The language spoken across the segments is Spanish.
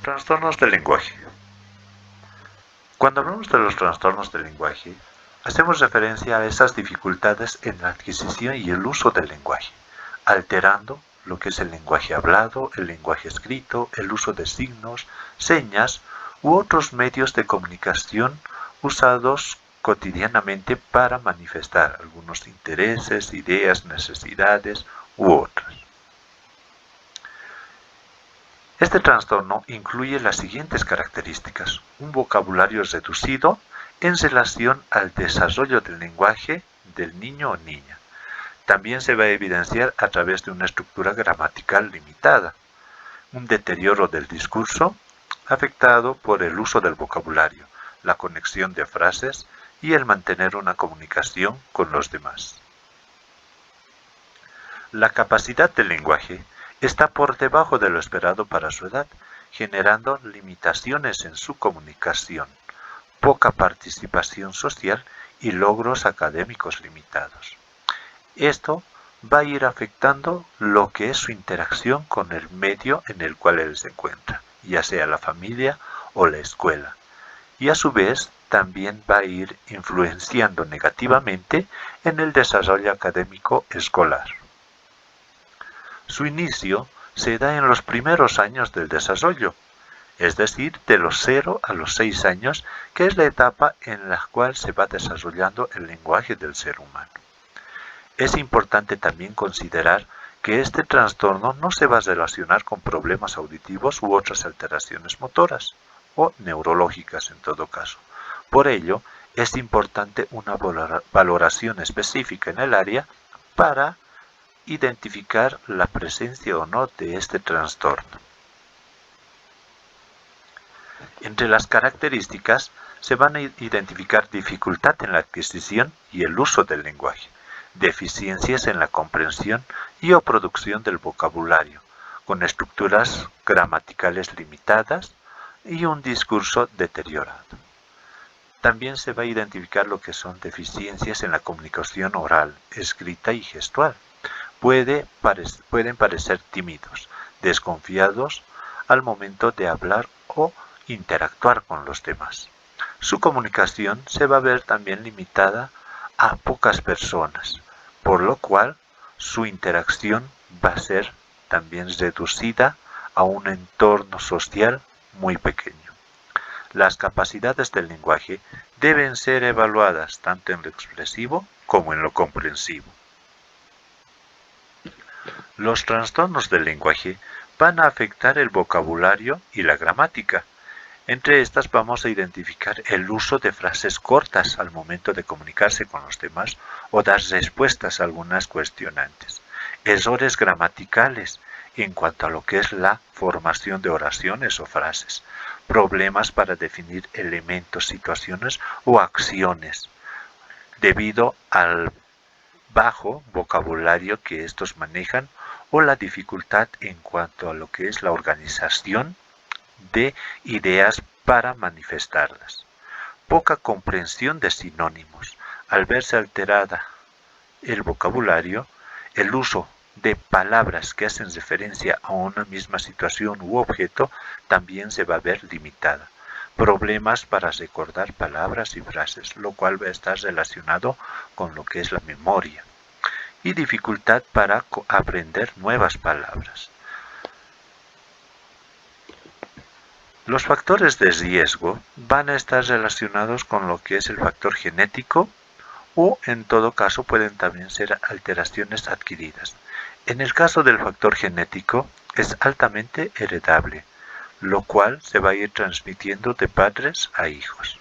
Trastornos del lenguaje. Cuando hablamos de los trastornos del lenguaje, hacemos referencia a esas dificultades en la adquisición y el uso del lenguaje, alterando lo que es el lenguaje hablado, el lenguaje escrito, el uso de signos, señas u otros medios de comunicación usados cotidianamente para manifestar algunos intereses, ideas, necesidades u otras. Este trastorno incluye las siguientes características: un vocabulario reducido en relación al desarrollo del lenguaje del niño o niña. También se va a evidenciar a través de una estructura gramatical limitada, un deterioro del discurso afectado por el uso del vocabulario, la conexión de frases y el mantener una comunicación con los demás. La capacidad del lenguaje está por debajo de lo esperado para su edad, generando limitaciones en su comunicación, poca participación social y logros académicos limitados. Esto va a ir afectando lo que es su interacción con el medio en el cual él se encuentra, ya sea la familia o la escuela, y a su vez también va a ir influenciando negativamente en el desarrollo académico escolar. Su inicio se da en los primeros años del desarrollo, es decir, de los 0 a los 6 años, que es la etapa en la cual se va desarrollando el lenguaje del ser humano. Es importante también considerar que este trastorno no se va a relacionar con problemas auditivos u otras alteraciones motoras, o neurológicas en todo caso. Por ello, es importante una valoración específica en el área para identificar la presencia o no de este trastorno. Entre las características se van a identificar dificultad en la adquisición y el uso del lenguaje, deficiencias en la comprensión y o producción del vocabulario, con estructuras gramaticales limitadas y un discurso deteriorado. También se va a identificar lo que son deficiencias en la comunicación oral, escrita y gestual. Pueden parecer tímidos, desconfiados al momento de hablar o interactuar con los demás. Su comunicación se va a ver también limitada a pocas personas, por lo cual su interacción va a ser también reducida a un entorno social muy pequeño. Las capacidades del lenguaje deben ser evaluadas tanto en lo expresivo como en lo comprensivo. Los trastornos del lenguaje van a afectar el vocabulario y la gramática. Entre estas vamos a identificar el uso de frases cortas al momento de comunicarse con los demás o dar respuestas a algunas cuestionantes. Errores gramaticales en cuanto a lo que es la formación de oraciones o frases. Problemas para definir elementos, situaciones o acciones debido al bajo vocabulario que estos manejan o la dificultad en cuanto a lo que es la organización de ideas para manifestarlas. Poca comprensión de sinónimos. Al verse alterada el vocabulario, el uso de palabras que hacen referencia a una misma situación u objeto también se va a ver limitada. Problemas para recordar palabras y frases, lo cual va a estar relacionado con lo que es la memoria. Y dificultad para aprender nuevas palabras. Los factores de riesgo van a estar relacionados con lo que es el factor genético o en todo caso pueden también ser alteraciones adquiridas. En el caso del factor genético es altamente heredable, lo cual se va a ir transmitiendo de padres a hijos.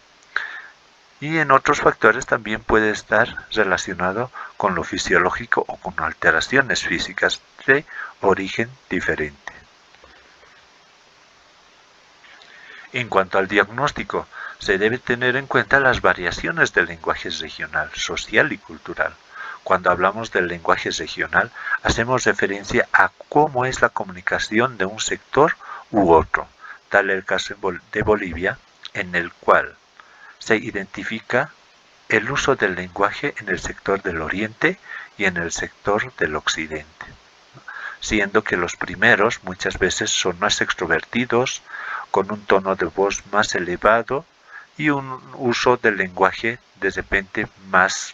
Y en otros factores también puede estar relacionado con lo fisiológico o con alteraciones físicas de origen diferente. En cuanto al diagnóstico, se debe tener en cuenta las variaciones del lenguaje regional, social y cultural. Cuando hablamos del lenguaje regional, hacemos referencia a cómo es la comunicación de un sector u otro. Tal es el caso de Bolivia, en el cual se identifica el uso del lenguaje en el sector del oriente y en el sector del occidente, siendo que los primeros muchas veces son más extrovertidos, con un tono de voz más elevado y un uso del lenguaje de repente más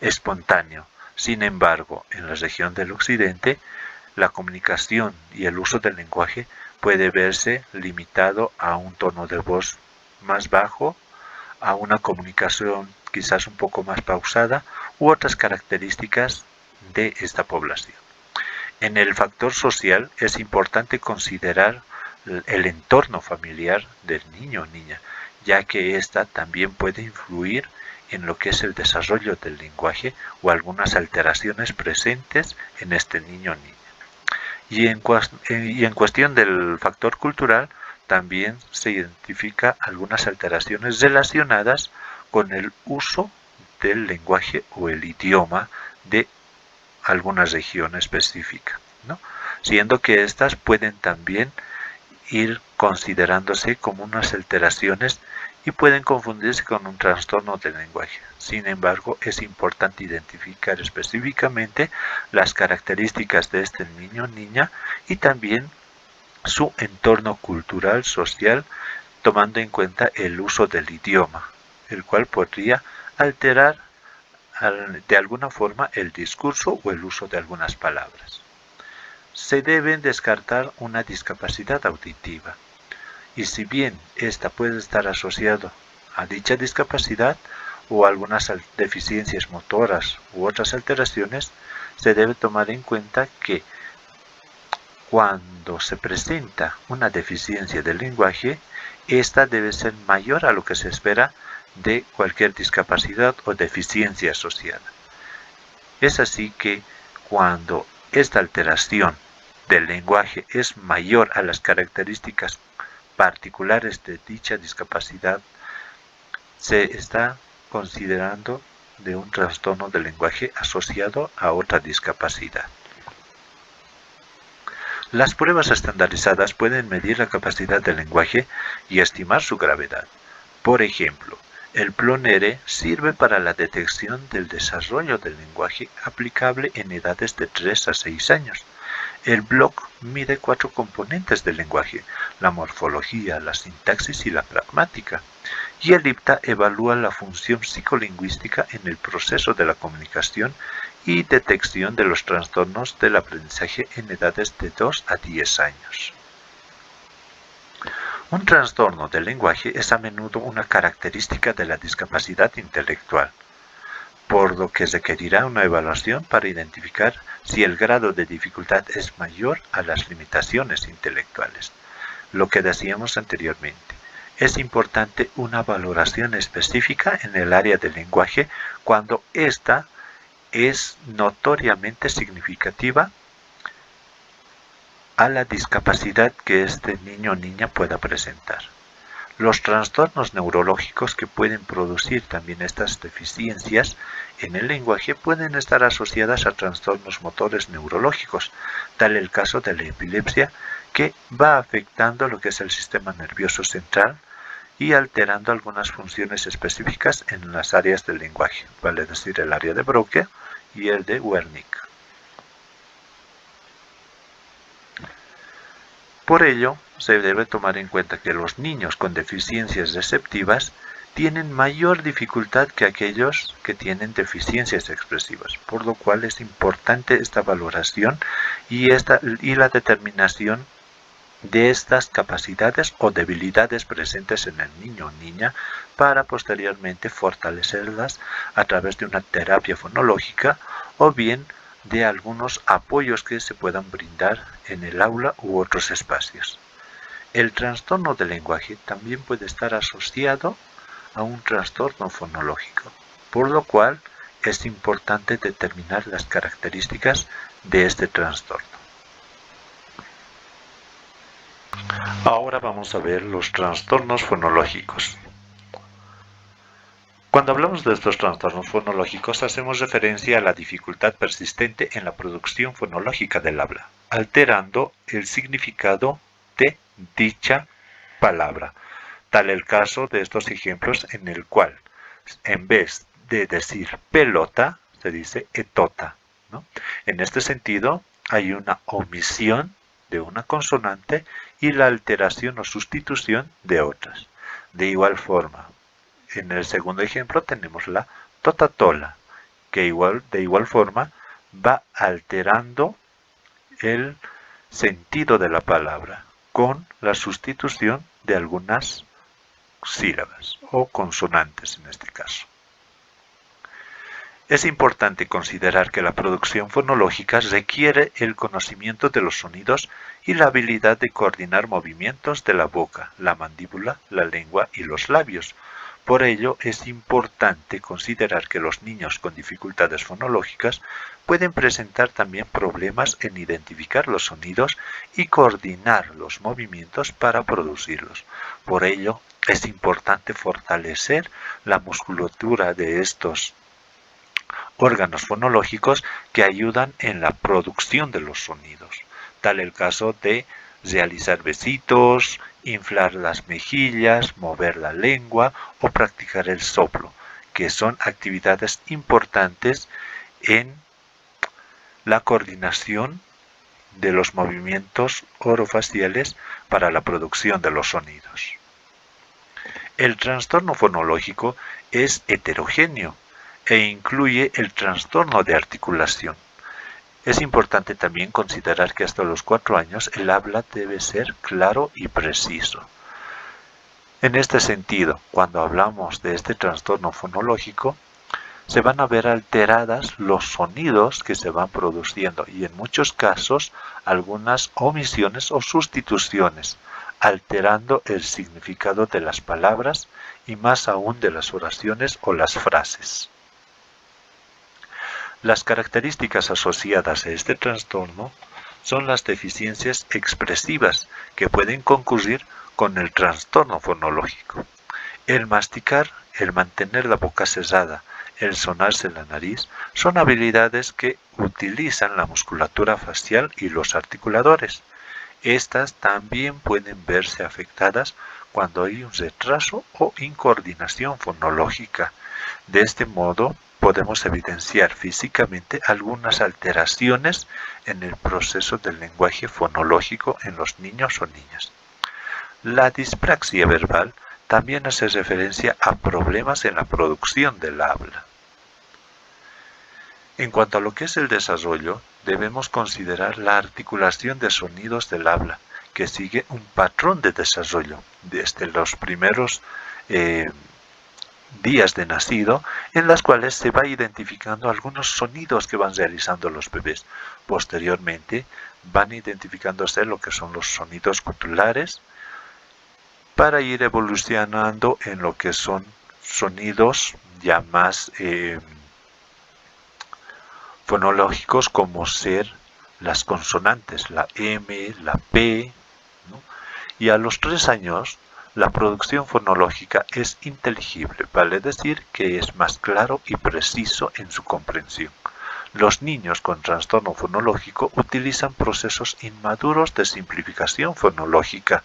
espontáneo. Sin embargo, en la región del occidente, la comunicación y el uso del lenguaje puede verse limitado a un tono de voz más bajo, a una comunicación quizás un poco más pausada u otras características de esta población. En el factor social es importante considerar el entorno familiar del niño o niña, ya que ésta también puede influir en lo que es el desarrollo del lenguaje o algunas alteraciones presentes en este niño o niña. Y en cuestión del factor cultural, también se identifica algunas alteraciones relacionadas con el uso del lenguaje o el idioma de alguna región específica, ¿no? Siendo que estas pueden también ir considerándose como unas alteraciones y pueden confundirse con un trastorno del lenguaje. Sin embargo, es importante identificar específicamente las características de este niño o niña y también su entorno cultural, social, tomando en cuenta el uso del idioma, el cual podría alterar de alguna forma el discurso o el uso de algunas palabras. Se debe descartar una discapacidad auditiva, y si bien esta puede estar asociada a dicha discapacidad o algunas deficiencias motoras u otras alteraciones, se debe tomar en cuenta que cuando se presenta una deficiencia del lenguaje, esta debe ser mayor a lo que se espera de cualquier discapacidad o deficiencia asociada. Es así que cuando esta alteración del lenguaje es mayor a las características particulares de dicha discapacidad, se está considerando de un trastorno del lenguaje asociado a otra discapacidad. Las pruebas estandarizadas pueden medir la capacidad del lenguaje y estimar su gravedad. Por ejemplo, el PLONERE sirve para la detección del desarrollo del lenguaje aplicable en edades de 3 a 6 años. El BLOC mide 4 componentes del lenguaje: la morfología, la sintaxis y la pragmática. Y el IPTA evalúa la función psicolingüística en el proceso de la comunicación y detección de los trastornos del aprendizaje en edades de 2 a 10 años. Un trastorno del lenguaje es a menudo una característica de la discapacidad intelectual, por lo que requerirá una evaluación para identificar si el grado de dificultad es mayor a las limitaciones intelectuales. Lo que decíamos anteriormente, es importante una valoración específica en el área del lenguaje cuando ésta es notoriamente significativa a la discapacidad que este niño o niña pueda presentar. Los trastornos neurológicos que pueden producir también estas deficiencias en el lenguaje pueden estar asociadas a trastornos motores neurológicos, tal el caso de la epilepsia, que va afectando lo que es el sistema nervioso central y alterando algunas funciones específicas en las áreas del lenguaje, vale decir el área de Broca y el de Wernicke. Por ello, se debe tomar en cuenta que los niños con deficiencias receptivas tienen mayor dificultad que aquellos que tienen deficiencias expresivas, por lo cual es importante esta valoración y la determinación de estas capacidades o debilidades presentes en el niño o niña para posteriormente fortalecerlas a través de una terapia fonológica o bien de algunos apoyos que se puedan brindar en el aula u otros espacios. El trastorno del lenguaje también puede estar asociado a un trastorno fonológico, por lo cual es importante determinar las características de este trastorno. Ahora vamos a ver los trastornos fonológicos. Cuando hablamos de estos trastornos fonológicos, hacemos referencia a la dificultad persistente en la producción fonológica del habla, alterando el significado de dicha palabra. Tal el caso de estos ejemplos en el cual, en vez de decir pelota, se dice etota, ¿no? En este sentido, hay una omisión de una consonante y la alteración o sustitución de otras. De igual forma, en el segundo ejemplo tenemos la totatola, que de igual forma va alterando el sentido de la palabra con la sustitución de algunas sílabas o consonantes en este caso. Es importante considerar que la producción fonológica requiere el conocimiento de los sonidos y la habilidad de coordinar movimientos de la boca, la mandíbula, la lengua y los labios. Por ello, es importante considerar que los niños con dificultades fonológicas pueden presentar también problemas en identificar los sonidos y coordinar los movimientos para producirlos. Por ello, es importante fortalecer la musculatura de estos órganos fonológicos que ayudan en la producción de los sonidos. Tal el caso de realizar besitos, inflar las mejillas, mover la lengua o practicar el soplo, que son actividades importantes en la coordinación de los movimientos orofaciales para la producción de los sonidos. El trastorno fonológico es heterogéneo e incluye el trastorno de articulación. Es importante también considerar que hasta los 4 años el habla debe ser claro y preciso. En este sentido, cuando hablamos de este trastorno fonológico, se van a ver alteradas los sonidos que se van produciendo y en muchos casos algunas omisiones o sustituciones, alterando el significado de las palabras y más aún de las oraciones o las frases. Las características asociadas a este trastorno son las deficiencias expresivas que pueden concurrir con el trastorno fonológico. El masticar, el mantener la boca cerrada, el sonarse la nariz, son habilidades que utilizan la musculatura facial y los articuladores. Estas también pueden verse afectadas cuando hay un retraso o incoordinación fonológica. De este modo, podemos evidenciar físicamente algunas alteraciones en el proceso del lenguaje fonológico en los niños o niñas. La dispraxia verbal también hace referencia a problemas en la producción del habla. En cuanto a lo que es el desarrollo, debemos considerar la articulación de sonidos del habla, que sigue un patrón de desarrollo desde los primeros días de nacido, en las cuales se va identificando algunos sonidos que van realizando los bebés. Posteriormente van identificándose lo que son los sonidos gutulares para ir evolucionando en lo que son sonidos ya más fonológicos, como ser las consonantes, la M, la P, ¿no? Y a los 3 años la producción fonológica es inteligible, vale decir que es más claro y preciso en su comprensión. Los niños con trastorno fonológico utilizan procesos inmaduros de simplificación fonológica,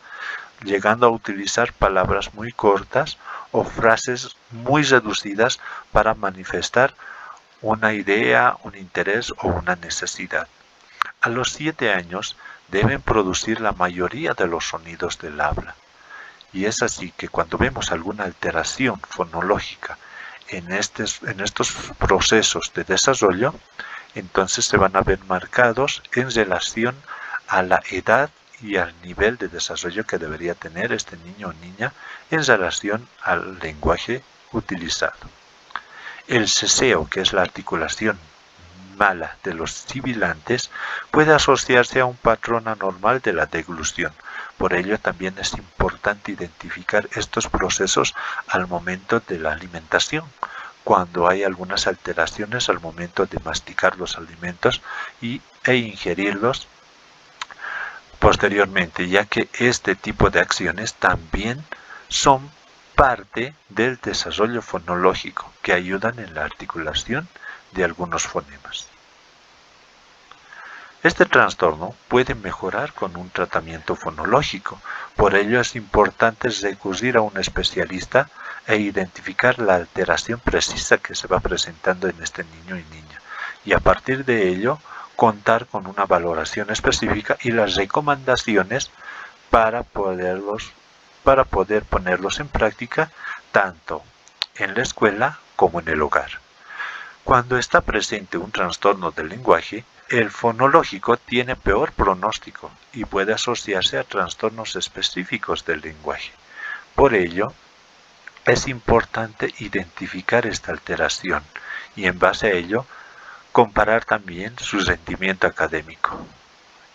llegando a utilizar palabras muy cortas o frases muy reducidas para manifestar una idea, un interés o una necesidad. A los 7 años deben producir la mayoría de los sonidos del habla. Y es así que cuando vemos alguna alteración fonológica en estos procesos de desarrollo, entonces se van a ver marcados en relación a la edad y al nivel de desarrollo que debería tener este niño o niña en relación al lenguaje utilizado. El seseo, que es la articulación mala de los sibilantes, puede asociarse a un patrón anormal de la deglución. Por ello también es importante identificar estos procesos al momento de la alimentación, cuando hay algunas alteraciones al momento de masticar los alimentos e ingerirlos posteriormente, ya que este tipo de acciones también son parte del desarrollo fonológico que ayudan en la articulación de algunos fonemas. Este trastorno puede mejorar con un tratamiento fonológico, por ello es importante recurrir a un especialista e identificar la alteración precisa que se va presentando en este niño y niña, y a partir de ello contar con una valoración específica y las recomendaciones para poder ponerlos en práctica tanto en la escuela como en el hogar. Cuando está presente un trastorno del lenguaje, el fonológico tiene peor pronóstico y puede asociarse a trastornos específicos del lenguaje. Por ello, es importante identificar esta alteración y en base a ello comparar también su rendimiento académico.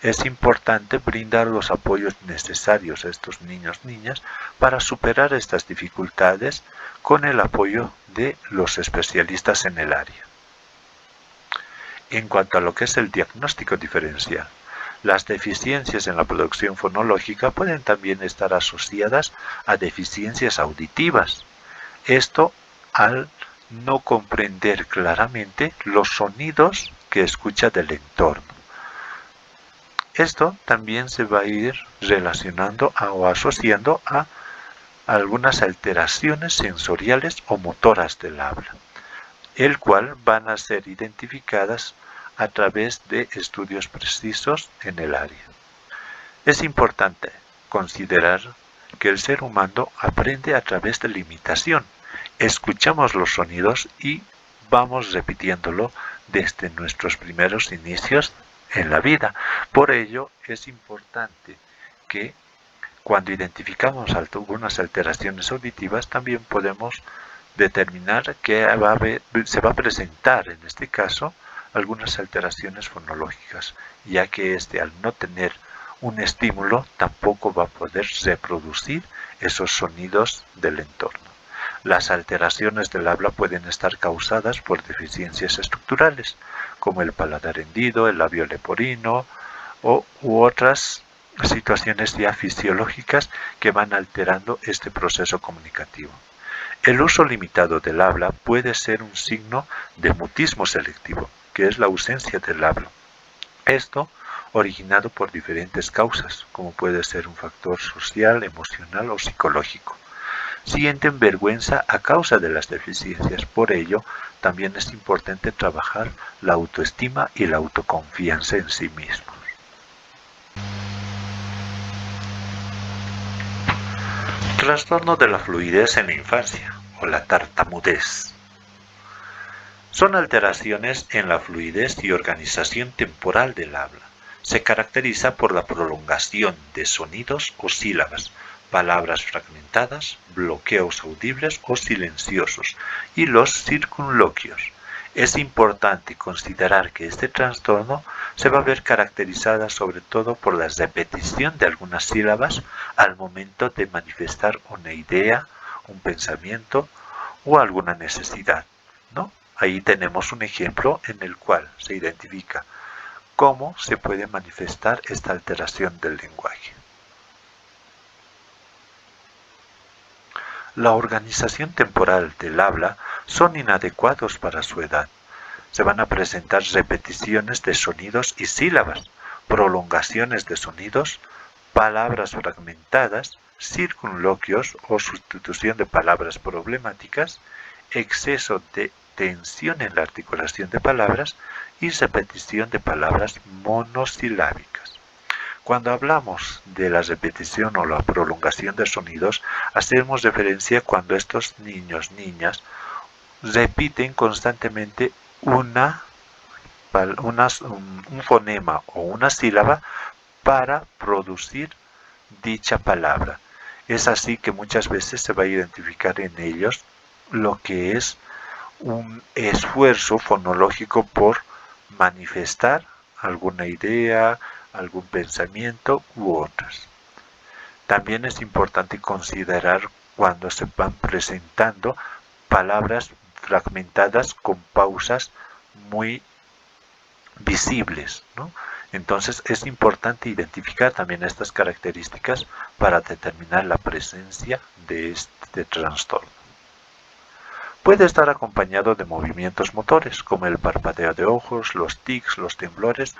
Es importante brindar los apoyos necesarios a estos niños/niñas para superar estas dificultades con el apoyo de los especialistas en el área. En cuanto a lo que es el diagnóstico diferencial, las deficiencias en la producción fonológica pueden también estar asociadas a deficiencias auditivas. Esto al no comprender claramente los sonidos que escucha del entorno. Esto también se va a ir relacionando o asociando a algunas alteraciones sensoriales o motoras del habla, el cual van a ser identificadas a través de estudios precisos en el área. Es importante considerar que el ser humano aprende a través de la imitación. Escuchamos los sonidos y vamos repitiéndolo desde nuestros primeros inicios en la vida. Por ello es importante que cuando identificamos algunas alteraciones auditivas también podemos determinar que se va a presentar en este caso algunas alteraciones fonológicas, ya que al no tener un estímulo tampoco va a poder reproducir esos sonidos del entorno. Las alteraciones del habla pueden estar causadas por deficiencias estructurales, como el paladar hendido, el labio leporino u otras situaciones ya fisiológicas que van alterando este proceso comunicativo. El uso limitado del habla puede ser un signo de mutismo selectivo, que es la ausencia del habla. Esto originado por diferentes causas, como puede ser un factor social, emocional o psicológico. Sienten vergüenza a causa de las deficiencias, por ello también es importante trabajar la autoestima y la autoconfianza en sí mismos. Trastorno de la fluidez en la infancia o la tartamudez. Son alteraciones en la fluidez y organización temporal del habla. Se caracteriza por la prolongación de sonidos o sílabas, palabras fragmentadas, bloqueos audibles o silenciosos y los circunloquios. Es importante considerar que este trastorno se va a ver caracterizada sobre todo por la repetición de algunas sílabas al momento de manifestar una idea, un pensamiento o alguna necesidad, ¿no? Ahí tenemos un ejemplo en el cual se identifica cómo se puede manifestar esta alteración del lenguaje. La organización temporal del habla son inadecuados para su edad. Se van a presentar repeticiones de sonidos y sílabas, prolongaciones de sonidos, palabras fragmentadas, circunloquios o sustitución de palabras problemáticas, exceso de tensión en la articulación de palabras y repetición de palabras monosilábicas. Cuando hablamos de la repetición o la prolongación de sonidos, hacemos referencia cuando estos niños/niñas repiten constantemente un fonema o una sílaba para producir dicha palabra. Es así que muchas veces se va a identificar en ellos lo que es un esfuerzo fonológico por manifestar alguna idea, algún pensamiento u otras. También es importante considerar cuando se van presentando palabras fragmentadas con pausas muy visibles, ¿no? Entonces es importante identificar también estas características para determinar la presencia de este trastorno. Puede estar acompañado de movimientos motores, como el parpadeo de ojos, los tics, los temblores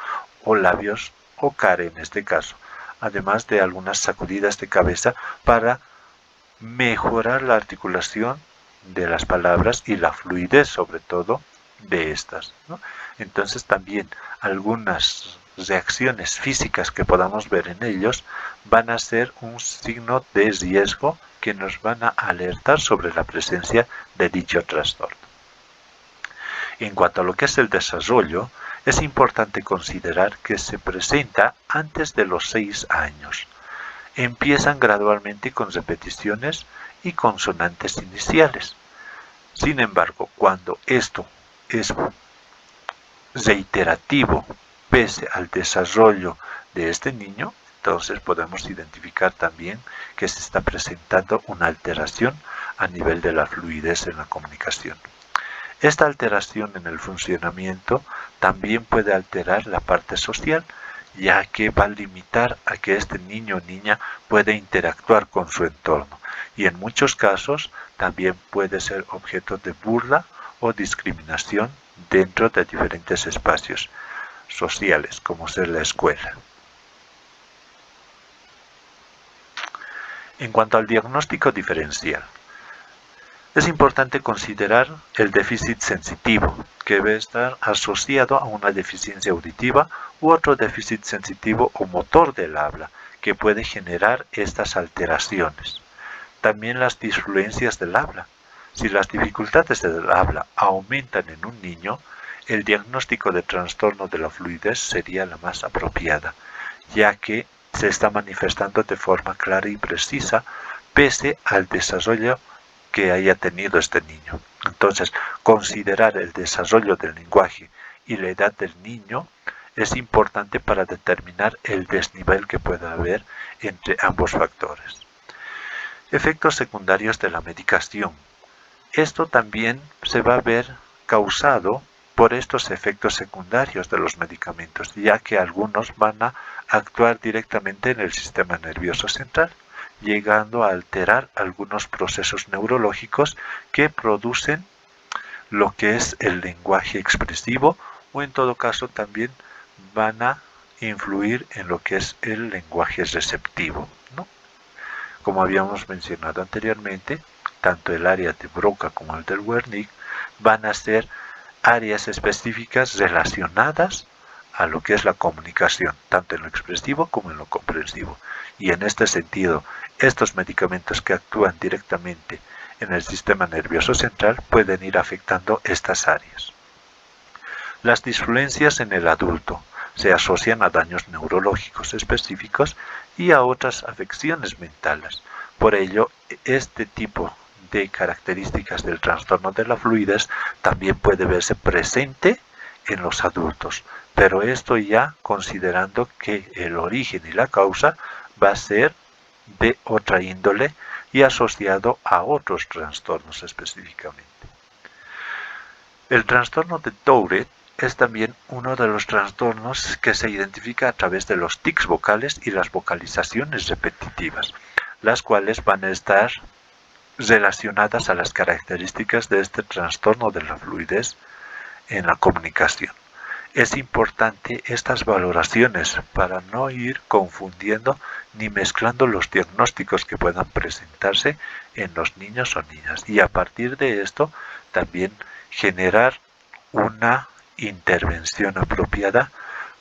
o labios o cara en este caso, además de algunas sacudidas de cabeza para mejorar la articulación de las palabras y la fluidez sobre todo de estas, ¿no? Entonces también algunas reacciones físicas que podamos ver en ellos van a ser un signo de riesgo que nos van a alertar sobre la presencia de dicho trastorno. En cuanto a lo que es el desarrollo, es importante considerar que se presenta antes de los 6 años. Empiezan gradualmente con repeticiones y consonantes iniciales. Sin embargo, cuando esto es reiterativo pese al desarrollo de este niño, entonces podemos identificar también que se está presentando una alteración a nivel de la fluidez en la comunicación. Esta alteración en el funcionamiento también puede alterar la parte social, ya que va a limitar a que este niño o niña pueda interactuar con su entorno, y en muchos casos también puede ser objeto de burla o discriminación dentro de diferentes espacios sociales, como ser la escuela. En cuanto al diagnóstico diferencial, es importante considerar el déficit sensitivo, que debe estar asociado a una deficiencia auditiva u otro déficit sensitivo o motor del habla, que puede generar estas alteraciones. También las disfluencias del habla. Si las dificultades del habla aumentan en un niño, el diagnóstico de trastorno de la fluidez sería la más apropiada, ya que se está manifestando de forma clara y precisa pese al desarrollo que haya tenido este niño. Entonces, considerar el desarrollo del lenguaje y la edad del niño es importante para determinar el desnivel que pueda haber entre ambos factores. Efectos secundarios de la medicación. Esto también se va a ver causado por estos efectos secundarios de los medicamentos, ya que algunos van a actuar directamente en el sistema nervioso central, llegando a alterar algunos procesos neurológicos que producen lo que es el lenguaje expresivo, o en todo caso también van a influir en lo que es el lenguaje receptivo, ¿no? Como habíamos mencionado anteriormente, tanto el área de Broca como el del Wernicke van a ser áreas específicas relacionadas a lo que es la comunicación, tanto en lo expresivo como en lo comprensivo. Y en este sentido, estos medicamentos que actúan directamente en el sistema nervioso central pueden ir afectando estas áreas. Las disfluencias en el adulto se asocian a daños neurológicos específicos y a otras afecciones mentales. Por ello, este tipo de características del trastorno de la fluidez también puede verse presente en los adultos, pero esto ya considerando que el origen y la causa va a ser de otra índole y asociado a otros trastornos específicamente. El trastorno de Tourette es también uno de los trastornos que se identifica a través de los tics vocales y las vocalizaciones repetitivas, las cuales van a estar relacionadas a las características de este trastorno de la fluidez en la comunicación. Es importante estas valoraciones para no ir confundiendo ni mezclando los diagnósticos que puedan presentarse en los niños o niñas, y a partir de esto también generar una intervención apropiada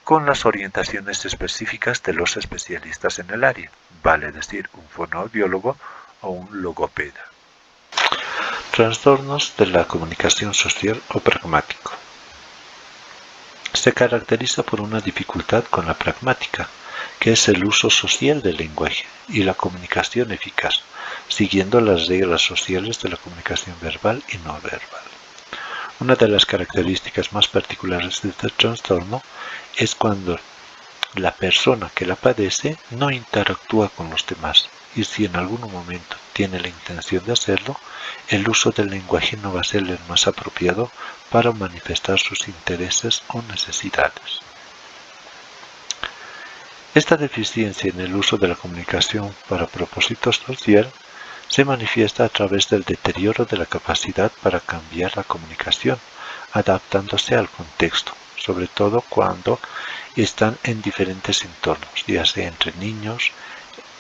con las orientaciones específicas de los especialistas en el área, vale decir, un fonoaudiólogo o un logopeda. Trastornos de la comunicación social o pragmático. Se caracteriza por una dificultad con la pragmática, que es el uso social del lenguaje y la comunicación eficaz, siguiendo las reglas sociales de la comunicación verbal y no verbal. Una de las características más particulares de este trastorno es cuando la persona que la padece no interactúa con los demás, y si en algún momento tiene la intención de hacerlo, el uso del lenguaje no va a ser el más apropiado para manifestar sus intereses o necesidades. Esta deficiencia en el uso de la comunicación para propósito social se manifiesta a través del deterioro de la capacidad para cambiar la comunicación, adaptándose al contexto, sobre todo cuando están en diferentes entornos, ya sea entre niños,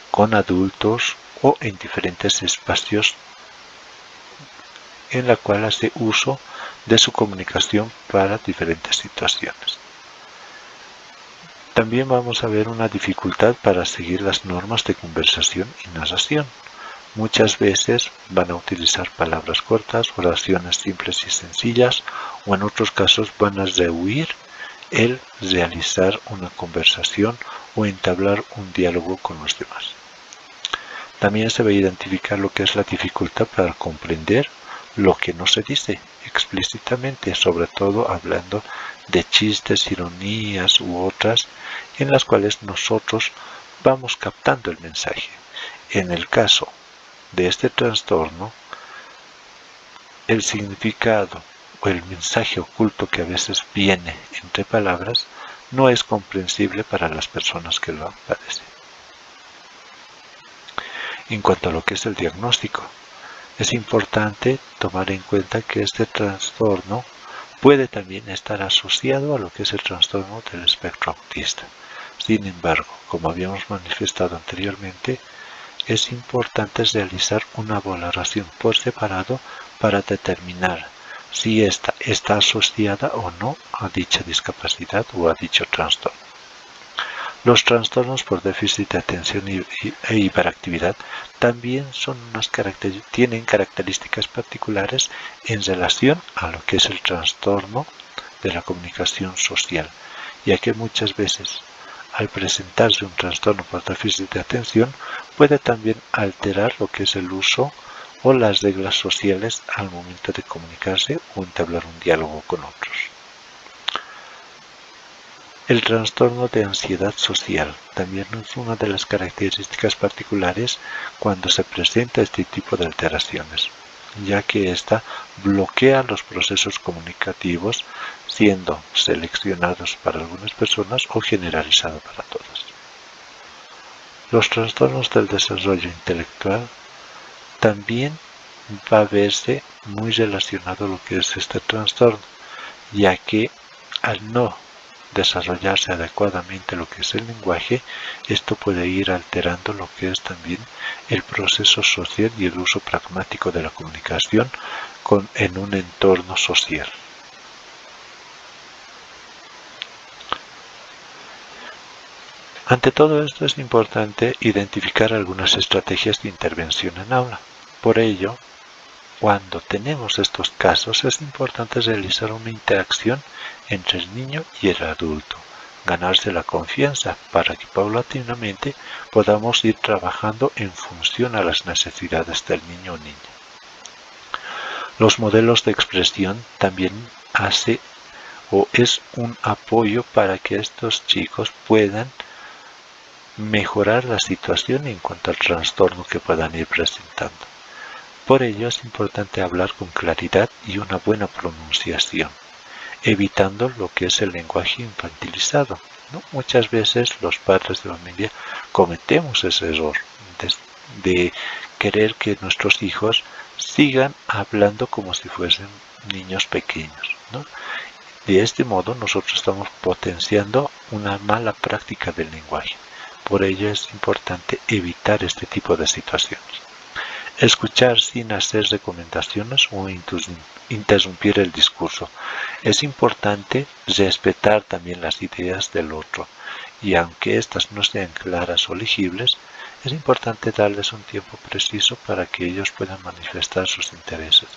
con adultos o en diferentes espacios en la cual hace uso de su comunicación para diferentes situaciones. También vamos a ver una dificultad para seguir las normas de conversación y narración. Muchas veces van a utilizar palabras cortas, oraciones simples y sencillas, o en otros casos van a rehuir el realizar una conversación o entablar un diálogo con los demás. También se va a identificar lo que es la dificultad para comprender lo que no se dice explícitamente, sobre todo hablando de chistes, ironías u otras en las cuales nosotros vamos captando el mensaje. En el caso de este trastorno, el significado o el mensaje oculto que a veces viene entre palabras no es comprensible para las personas que lo padecen. En cuanto a lo que es el diagnóstico, es importante tomar en cuenta que este trastorno puede también estar asociado a lo que es el trastorno del espectro autista. Sin embargo, como habíamos manifestado anteriormente, es importante realizar una valoración por separado para determinar si esta está asociada o no a dicha discapacidad o a dicho trastorno. Los trastornos por déficit de atención e hiperactividad también tienen características particulares en relación a lo que es el trastorno de la comunicación social, ya que muchas veces al presentarse un trastorno por déficit de atención puede también alterar lo que es el uso o las reglas sociales al momento de comunicarse o entablar un diálogo con otros. El trastorno de ansiedad social también es una de las características particulares cuando se presenta este tipo de alteraciones, ya que ésta bloquea los procesos comunicativos, siendo seleccionados para algunas personas o generalizado para todas. Los trastornos del desarrollo intelectual también va a verse muy relacionado a lo que es este trastorno, ya que al no desarrollarse adecuadamente lo que es el lenguaje, esto puede ir alterando lo que es también el proceso social y el uso pragmático de la comunicación en un entorno social. Ante todo esto es importante identificar algunas estrategias de intervención en aula. Por ello, cuando tenemos estos casos es importante realizar una interacción entre el niño y el adulto, ganarse la confianza para que paulatinamente podamos ir trabajando en función a las necesidades del niño o niña. Los modelos de expresión también es un apoyo para que estos chicos puedan mejorar la situación en cuanto al trastorno que puedan ir presentando. Por ello es importante hablar con claridad y una buena pronunciación, evitando lo que es el lenguaje infantilizado, ¿no? Muchas veces los padres de familia cometemos ese error de querer que nuestros hijos sigan hablando como si fuesen niños pequeños, ¿no? De este modo nosotros estamos potenciando una mala práctica del lenguaje. Por ello es importante evitar este tipo de situaciones. Escuchar sin hacer recomendaciones o interrumpir el discurso. Es importante respetar también las ideas del otro y aunque éstas no sean claras o legibles, es importante darles un tiempo preciso para que ellos puedan manifestar sus intereses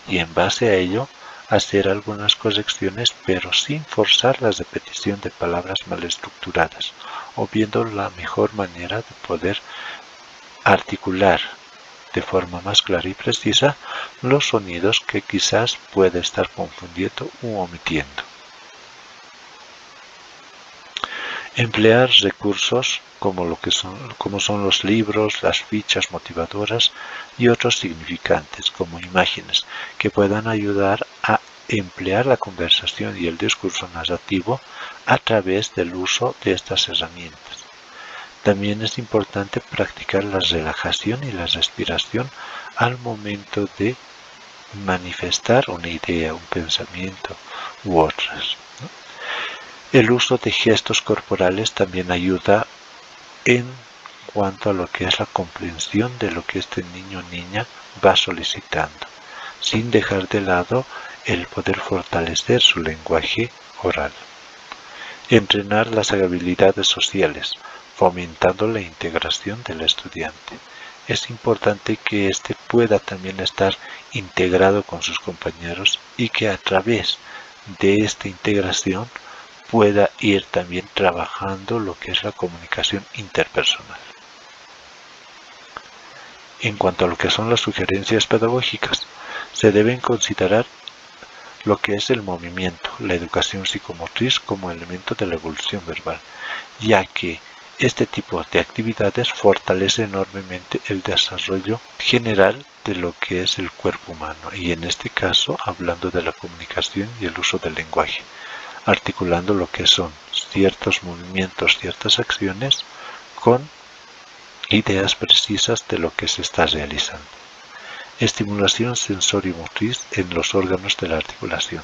y en base a ello hacer algunas correcciones pero sin forzar la repetición de palabras mal estructuradas o viendo la mejor manera de poder articular de forma más clara y precisa los sonidos que quizás pueda estar confundiendo u omitiendo. Emplear recursos como son los libros, las fichas motivadoras y otros significantes como imágenes que puedan ayudar a emplear la conversación y el discurso narrativo a través del uso de estas herramientas. También es importante practicar la relajación y la respiración al momento de manifestar una idea, un pensamiento u otras, ¿no? El uso de gestos corporales también ayuda en cuanto a lo que es la comprensión de lo que este niño o niña va solicitando, sin dejar de lado el poder fortalecer su lenguaje oral. Entrenar las habilidades sociales, fomentando la integración del estudiante. Es importante que éste pueda también estar integrado con sus compañeros y que a través de esta integración pueda ir también trabajando lo que es la comunicación interpersonal. En cuanto a lo que son las sugerencias pedagógicas, se deben considerar lo que es el movimiento, la educación psicomotriz como elemento de la evolución verbal, ya que este tipo de actividades fortalece enormemente el desarrollo general de lo que es el cuerpo humano y en este caso hablando de la comunicación y el uso del lenguaje, articulando lo que son ciertos movimientos, ciertas acciones con ideas precisas de lo que se está realizando. Estimulación sensorimotriz en los órganos de la articulación.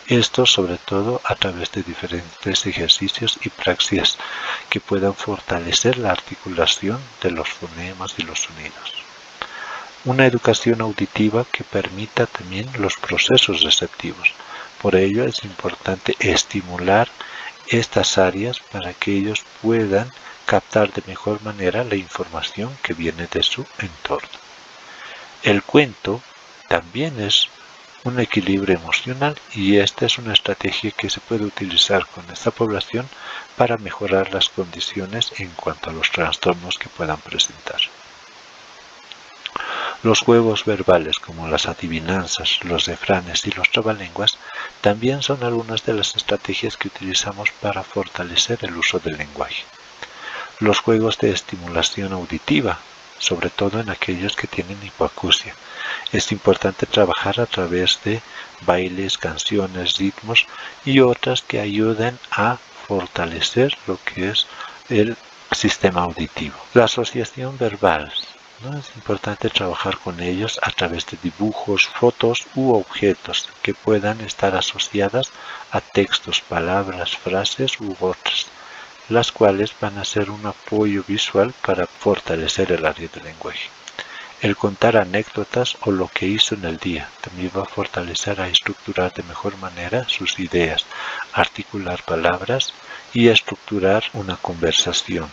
Esto sobre todo a través de diferentes ejercicios y praxias que puedan fortalecer la articulación de los fonemas y los sonidos. Una educación auditiva que permita también los procesos receptivos. Por ello es importante estimular estas áreas para que ellos puedan captar de mejor manera la información que viene de su entorno. El cuento también es un equilibrio emocional y esta es una estrategia que se puede utilizar con esta población para mejorar las condiciones en cuanto a los trastornos que puedan presentar. Los juegos verbales como las adivinanzas, los refranes y los trabalenguas también son algunas de las estrategias que utilizamos para fortalecer el uso del lenguaje. Los juegos de estimulación auditiva, sobre todo en aquellos que tienen hipoacusia. Es importante trabajar a través de bailes, canciones, ritmos y otras que ayuden a fortalecer lo que es el sistema auditivo. La asociación verbal, ¿no? Es importante trabajar con ellos a través de dibujos, fotos u objetos que puedan estar asociadas a textos, palabras, frases u otras, las cuales van a ser un apoyo visual para fortalecer el área del lenguaje. El contar anécdotas o lo que hizo en el día también va a fortalecer a estructurar de mejor manera sus ideas, articular palabras y estructurar una conversación.